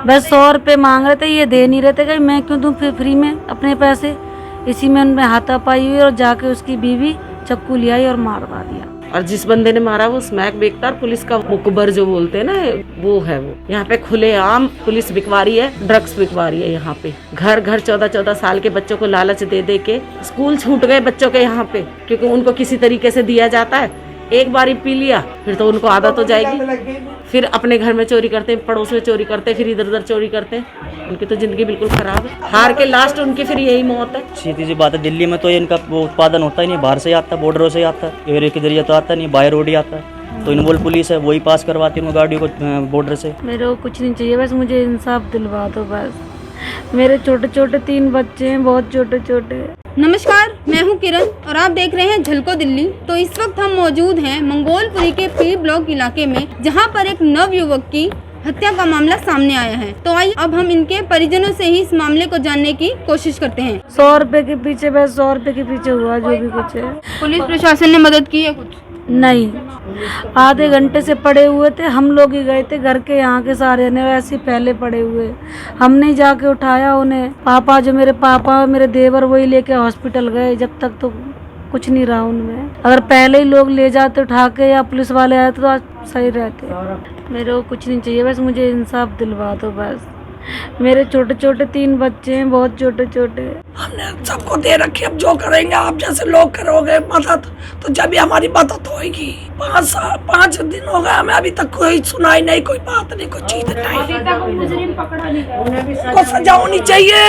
बस 100 रुपये मांग रहे थे, ये दे नहीं रहे थे कि मैं क्यों दूं फिर फ्री में अपने पैसे। इसी में उनमें हाथापाई हुई और जाके उसकी बीवी चाकू ले आई और मारवा दिया। और जिस बंदे ने मारा वो स्मैक बेचता है, पुलिस का मुखबर जो बोलते हैं ना वो है। वो यहाँ पे खुलेआम पुलिस बिकवा रही है, ड्रग्स बिकवा रही है। यहाँ पे घर घर 14-14 साल के बच्चों को लालच दे दे के स्कूल छूट गए बच्चों के यहाँ पे, क्योंकि उनको किसी तरीके से दिया जाता है। एक बार ही पी लिया फिर तो उनको आदत हो जाएगी, फिर अपने घर में चोरी करते, पड़ोस में चोरी करते, फिर इधर उधर चोरी करते। उनकी तो जिंदगी बिल्कुल खराब है। हार के लास्ट उनकी फिर यही मौत है। सीधी सी बात है, दिल्ली में तो इनका वो उत्पादन होता ही नहीं, बाहर से आता है, बॉर्डरों से आता है, एरिया के जरिए तो आता नहीं, बाय रोड ही आता है। तो इनवॉल्व पुलिस है, वही पास करवाती है गाड़ियों को बॉर्डर से। मेरे को कुछ नहीं चाहिए, बस मुझे इंसाफ दिलवा दो बस। मेरे छोटे छोटे 3 बच्चे हैं, बहुत छोटे छोटे। नमस्कार, मैं हूं किरण और आप देख रहे हैं झलको दिल्ली। तो इस वक्त हम मौजूद हैं मंगोलपुरी के पी ब्लॉक इलाके में, जहां पर एक नव युवक की हत्या का मामला सामने आया है। तो आइए अब हम इनके परिजनों से ही इस मामले को जानने की कोशिश करते हैं। 100 रुपए के पीछे, बस 100 रुपए के पीछे हुआ जो भी कुछ है। पुलिस प्रशासन ने मदद की है कुछ? नहीं, आधे घंटे से पड़े हुए थे, हम लोग ही गए थे घर के यहाँ के सारे ने, वैसे पहले पड़े हुए। हमने जाके उठाया उन्हें। पापा, जो मेरे पापा मेरे देवर, वही लेके हॉस्पिटल गए। जब तक तो कुछ नहीं रहा उनमें। अगर पहले ही लोग ले जाते उठा के या पुलिस वाले आए तो आज सही रहते। मेरे को कुछ नहीं चाहिए, बस मुझे इंसाफ दिलवा दो बस। मेरे छोटे छोटे 3 बच्चे हैं, बहुत छोटे छोटे। हमने सबको दे रखी, अब जो करेंगे आप जैसे लोग करोगे मदद तो जब भी हमारी मदद होगी। 5 दिन हो गए हमें अभी तक कोई सुनाई नहीं, कोई बात नहीं, कोई चीज नहीं। को सजा होनी चाहिए,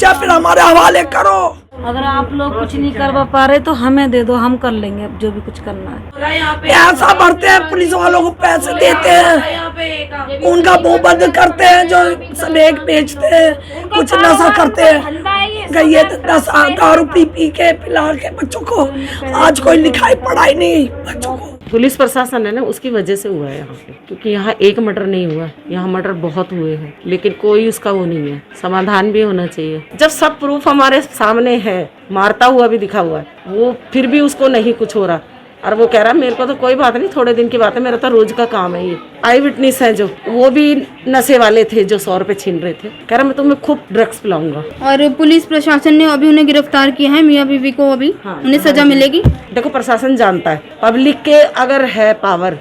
या फिर हमारे हवाले करो। अगर आप लोग कुछ नहीं करवा पा रहे तो हमें दे दो, हम कर लेंगे अब जो भी कुछ करना है। पैसा भरते हैं, पुलिस वालों को पैसे देते हैं, उनका मुंह बंद करते हैं। जो स्नैक बेचते हैं, कुछ नशा करते हैं, गई नशा दारू पी के पिला के बच्चों को। आज कोई लिखाई पढ़ाई नहीं बच्चों को। पुलिस प्रशासन है ना, उसकी वजह से हुआ है यहाँ पे, क्योंकि यहाँ एक मर्डर नहीं हुआ, यहाँ मर्डर बहुत हुए हैं, लेकिन कोई उसका वो नहीं है। समाधान भी होना चाहिए। जब सब प्रूफ हमारे सामने है, मारता हुआ भी दिखा हुआ है, वो फिर भी उसको नहीं कुछ हो रहा। और वो कह रहा मेरे को तो कोई बात नहीं, थोड़े दिन की बात है, मेरा तो रोज का काम है ये। आई विटनेस है जो, वो भी नशे वाले थे जो 100 रुपए छीन रहे थे। कह रहा मैं तुम्हें खूब ड्रग्स पिलाऊंगा। और पुलिस प्रशासन ने अभी उन्हें गिरफ्तार किया है, मियां बीवी को। अभी उन्हें सजा मिलेगी? देखो, प्रशासन जानता है, पब्लिक के अगर है पावर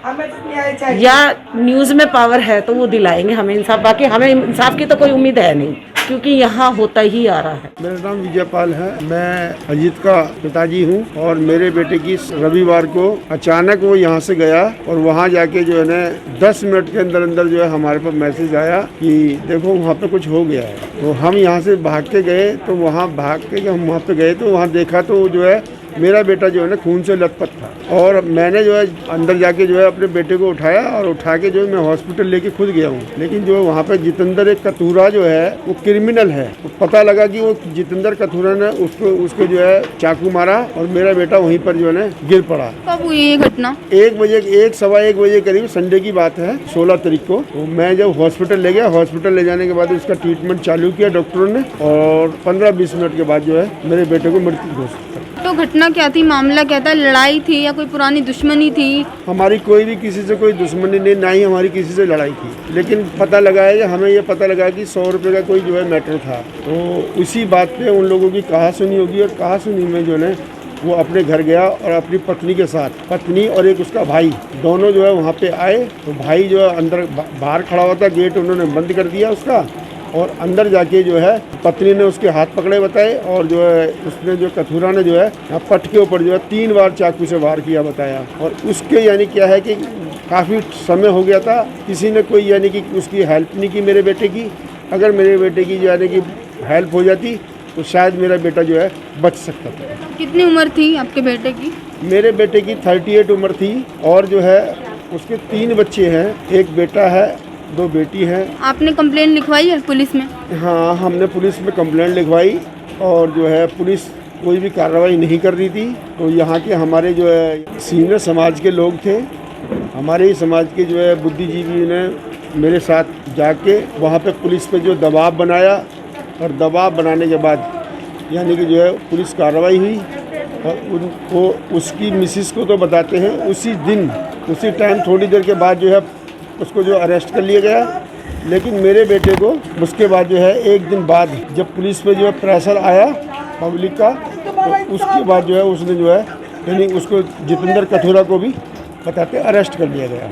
या न्यूज में पावर है तो वो दिलाएंगे हमें इंसाफ। बाकी हमें इंसाफ की तो कोई उम्मीद है नहीं, क्योंकि यहाँ होता ही आ रहा है। मेरा नाम विजयपाल है, मैं अजीत का पिताजी हूँ। और मेरे बेटे की रविवार को अचानक वो यहाँ से गया और वहाँ जाके जो है ना 10 मिनट के अंदर अंदर जो है हमारे पास मैसेज आया कि देखो वहाँ पे कुछ हो गया है। तो हम यहाँ से भाग के गए, तो वहाँ भाग के हम वहाँ पे गए तो वहाँ देखा तो जो है मेरा बेटा जो है ना खून से लथपथ था। और मैंने जो है अंदर जाके जो है अपने बेटे को उठाया और उठा के जो है मैं हॉस्पिटल लेके खुद गया हूँ। लेकिन जो वहाँ पे जितेंद्र एक कथूरा जो है वो क्रिमिनल है। तो पता लगा कि वो जितेंद्र कथूरा ने उसको जो है चाकू मारा और मेरा बेटा वहीं पर जो है ना गिर पड़ा। कब हुई ये घटना? 1 सवा 1 बजे करीब, संडे की बात है, 16 तारीख को। तो मैं जब हॉस्पिटल ले गया, हॉस्पिटल ले जाने के बाद उसका ट्रीटमेंट चालू किया डॉक्टरों ने, और 15-20 मिनट के बाद जो है मेरे बेटे को मृत्यु घोषित कर। तो घटना क्या थी, मामला क्या था? लड़ाई थी या कोई पुरानी दुश्मनी थी? हमारी कोई भी किसी से कोई दुश्मनी नहीं, ना ही हमारी किसी से लड़ाई थी। लेकिन पता लगा है कि हमें ये पता लगा कि 100 रुपये का कोई जो है मैटर था। तो उसी बात पे उन लोगों की कहा सुनी होगी, और कहा सुनी में जो है वो अपने घर गया और अपनी पत्नी के साथ, पत्नी और एक उसका भाई, दोनों जो है वहाँ पे आए। तो भाई जो है अंदर बाहर खड़ा हुआ था, गेट उन्होंने बंद कर दिया उसका, और अंदर जाके जो है पत्नी ने उसके हाथ पकड़े बताए, और जो है उसने जो कथूरा ने जो है पट के ऊपर जो है 3 बार चाकू से वार किया बताया। और उसके यानी क्या है कि काफ़ी समय हो गया था, किसी ने कोई यानी कि उसकी हेल्प नहीं की मेरे बेटे की। अगर मेरे बेटे की यानी कि हेल्प हो जाती तो शायद मेरा बेटा जो है बच सकता था। कितनी उम्र थी आपके बेटे की? मेरे बेटे की 38 उम्र थी, और जो है उसके 3 बच्चे हैं, एक बेटा है, 2 बेटी हैं। आपने कंप्लेन लिखवाई है पुलिस में? हाँ, हमने पुलिस में कंप्लेंट लिखवाई, और जो है पुलिस कोई भी कार्रवाई नहीं कर रही थी। तो यहाँ के हमारे जो है सीनियर समाज के लोग थे, हमारे ही समाज के जो है बुद्धिजीवी ने मेरे साथ जाके वहाँ पे पुलिस पे जो दबाव बनाया, और दबाव बनाने के बाद यानी कि जो है पुलिस कार्रवाई हुई। और उनको उसकी मिसिस को तो बताते हैं, उसी दिन उसी टाइम थोड़ी देर के बाद जो है उसको जो अरेस्ट कर लिया गया, लेकिन मेरे बेटे को उसके बाद जो है एक दिन बाद जब पुलिस पे जो है प्रेशर आया पब्लिक का, तो उसके बाद जो है उसने जो है यानी उसको जितेंद्र कठोरा को भी बताते अरेस्ट कर लिया गया।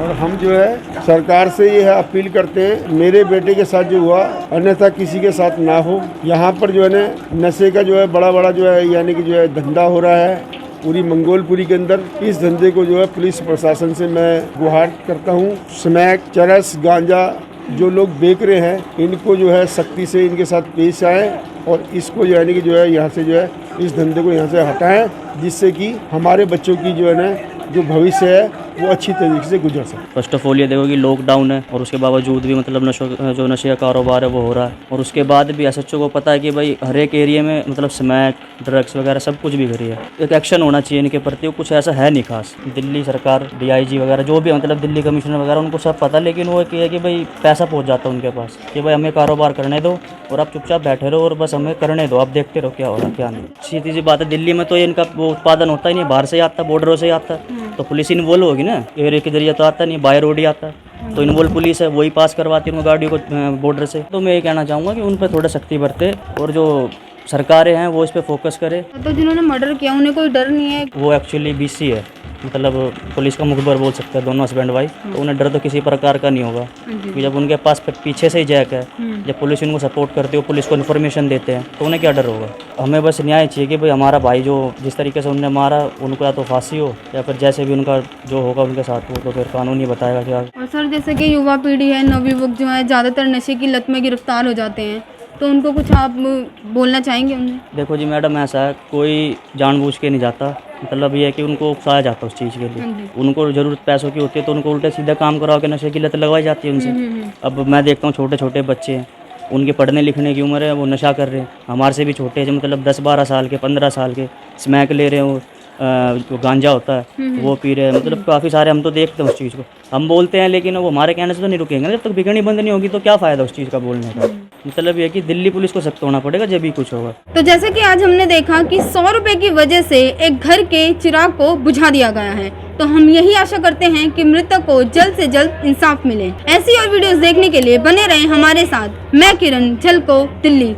और हम जो है सरकार से ये है अपील करते हैं, मेरे बेटे के साथ जो हुआ अन्यथा किसी के साथ ना हो। यहाँ पर जो है ना नशे का जो है बड़ा जो है यानी कि जो है धंधा हो रहा है पूरी मंगोलपुरी के अंदर। इस धंधे को जो है पुलिस प्रशासन से मैं गुहार करता हूँ। स्मैक, चरस, गांजा जो लोग बेच रहे हैं इनको जो है सख्ती से इनके साथ पेश आए और इसको जो है कि जो है यहाँ से जो है इस धंधे को यहाँ से हटाएं, जिससे कि हमारे बच्चों की जो है ना जो भविष्य है वो अच्छी तरीके से गुजर सके। फर्स्ट ऑफ ऑल ये देखो कि लॉकडाउन है और उसके बावजूद भी मतलब जो नशे का कारोबार है वो हो रहा है। और उसके बाद भी एसएचओ को पता है कि भाई हर एक एरिया में मतलब स्मैक, ड्रग्स वगैरह सब कुछ बिक रही है। एक एक्शन होना चाहिए इनके प्रति, कुछ ऐसा है नहीं खास। दिल्ली सरकार, डीआईजी वगैरह जो भी मतलब दिल्ली कमिश्नर वगैरह उनको सब पता, लेकिन वो है कि भाई पैसा पहुँच जाता है उनके पास कि भाई हमें कारोबार करने दो और आप चुपचाप बैठे रहो और बस हमें करने दो, आप देखते रहो क्या हो रहा क्या नहीं। सीधी सी बात है, दिल्ली में तो इनका वो उत्पादन होता ही नहीं, बाहर से आता, बॉर्डरों से आता, तो पुलिस इन्वॉल्व होगी ना। एयर के जरिए तो आता नहीं, बाय रोड ही आता, तो इन्वॉल्व पुलिस है, वही पास करवाती है उनको गाड़ियों को बॉर्डर से। तो मैं ये कहना चाहूँगा कि उन पर थोड़ा सख्ती बरते और जो सरकारें हैं वो इस पर फोकस करे। तो जिन्होंने मर्डर किया उन्हें कोई डर नहीं है? वो एक्चुअली बीसी है, मतलब पुलिस का मुखबर बोल सकते हैं दोनों हस्बैंड वाइफ, तो उन्हें डर तो किसी प्रकार का नहीं होगा कि जब उनके पास पीछे से ही जैक है, जब पुलिस उनको सपोर्ट करती है, पुलिस को इन्फॉर्मेशन देते हैं, तो उन्हें क्या डर होगा। हमें बस न्याय चाहिए कि भाई हमारा भाई जो जिस तरीके से उनने मारा उनको या तो फांसी हो या फिर जैसे भी उनका जो होगा उनके साथ हो, तो फिर कानून ही बताएगा क्या। और सर जैसे कि युवा पीढ़ी है, नवयुवक जो है ज़्यादातर नशे की लत में गिरफ्तार हो जाते हैं, तो उनको कुछ आप बोलना चाहेंगे उन्हें? देखो जी मैडम, ऐसा है कोई जानबूझ के नहीं जाता, मतलब ये है कि उनको उकसाया जाता है उस चीज़ के लिए। उनको ज़रूरत पैसों की होती है तो उनको उल्टे सीधा काम कराओ के नशे की लत लगवाई जाती है उनसे। अब मैं देखता हूँ छोटे छोटे बच्चे हैं, उनके पढ़ने लिखने की उम्र है, वो नशा कर रहे हैं। हमारे से भी छोटे जो मतलब 10-12 साल के, 15 साल के स्मैक ले रहे हैं, जो गांजा होता है वो पी रहे हैं, मतलब काफ़ी सारे हम तो देखते हैं उस चीज़ को। हम बोलते हैं लेकिन वो हमारे कहने से तो नहीं रुकेंगे, जब तक बिगड़नी बंद नहीं होगी तो क्या फ़ायदा उस चीज़ का बोलने का। मतलब ये कि दिल्ली पुलिस को सख्त होना पड़ेगा जब भी कुछ होगा। तो जैसे कि आज हमने देखा कि 100 रुपए की वजह से एक घर के चिराग को बुझा दिया गया है, तो हम यही आशा करते हैं कि मृतक को जल्द से जल्द इंसाफ मिले। ऐसी और वीडियोस देखने के लिए बने रहें हमारे साथ। मैं किरण, झलको दिल्ली।